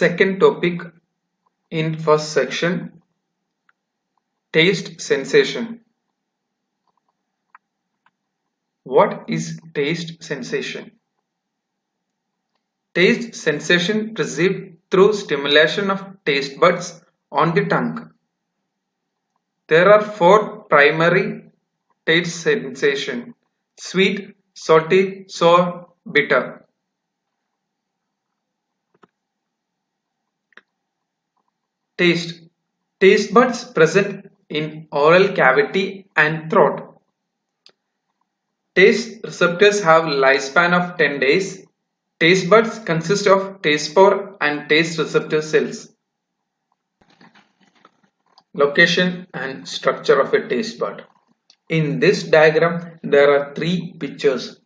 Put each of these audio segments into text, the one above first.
Second topic in first section, taste sensation. What is taste sensation? Taste sensation perceived through stimulation of taste buds on the tongue. There are four primary taste sensations: sweet, salty, sour, bitter. Taste. Taste buds present in oral cavity and throat. Taste receptors have lifespan of 10 days. Taste buds consist of taste spore and taste receptor cells. Location and structure of a taste bud. In this diagram, there are three pictures.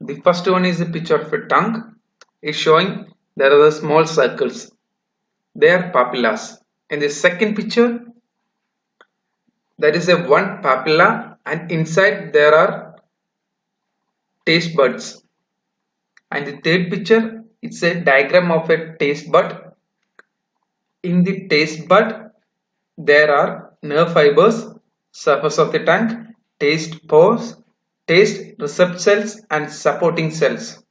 The first one is a picture of a tongue. It's showing there are the small circles. They are papillas. In the second picture, there is a one papilla and inside there are taste buds. And the third picture, it's a diagram of a taste bud. In the taste bud, there are nerve fibers, surface of the tongue, taste pores, taste receptor cells and supporting cells.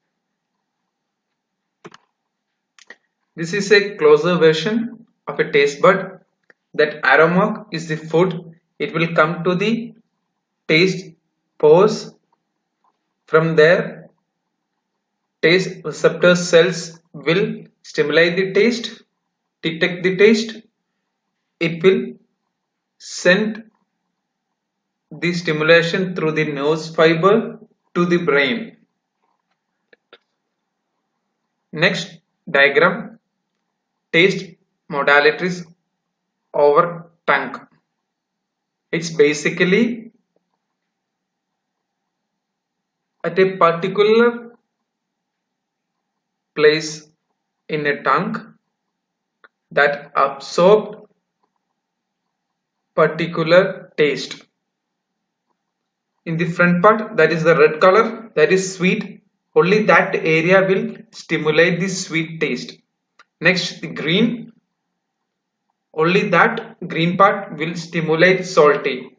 This is a closer version of a taste bud. That arrow mark is the food. It will come to the taste pores. From there, taste receptor cells will stimulate the taste, detect the taste. It will send the stimulation through the nerve fiber to the brain. Next diagram, taste modalities over tongue. It's basically at a particular place in a tongue that absorbed particular taste. In the front part, that is the red color, that is sweet. Only that area will stimulate the sweet taste. Next, the green, only that green part will stimulate salty.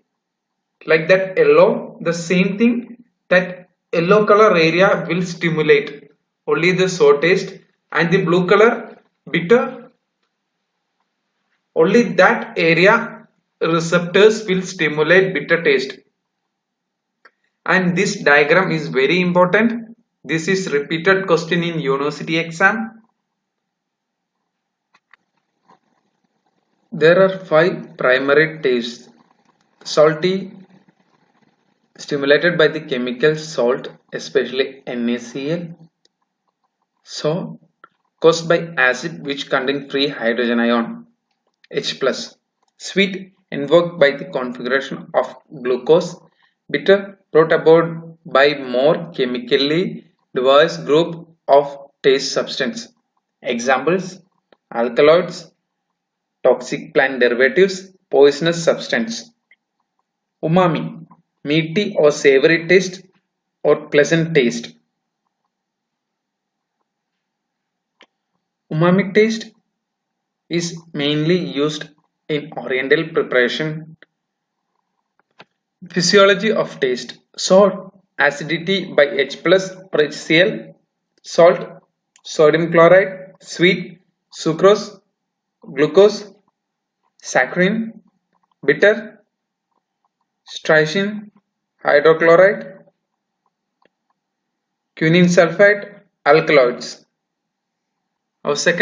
Like that yellow, the same thing, that yellow color area will stimulate only the sour taste, and the blue color bitter, only that area receptors will stimulate bitter taste. And this diagram is very important. This is repeated question in university exam. There are 5 primary tastes. Salty, stimulated by the chemical salt, especially NaCl. Sour, caused by acid which contain free hydrogen ion, H+. Sweet, invoked by the configuration of glucose. Bitter, brought about by more chemically diverse group of taste substance. Examples: alkaloids, toxic plant derivatives, poisonous substance. Umami, meaty or savory taste or pleasant taste. Umami taste is mainly used in oriental preparation. Physiology of taste: salt, acidity by H plus or HCl, salt, sodium chloride, sweet, sucrose, glucose, saccharin, bitter, strychnine, hydrochloride, quinine sulfide, alkaloids. Our second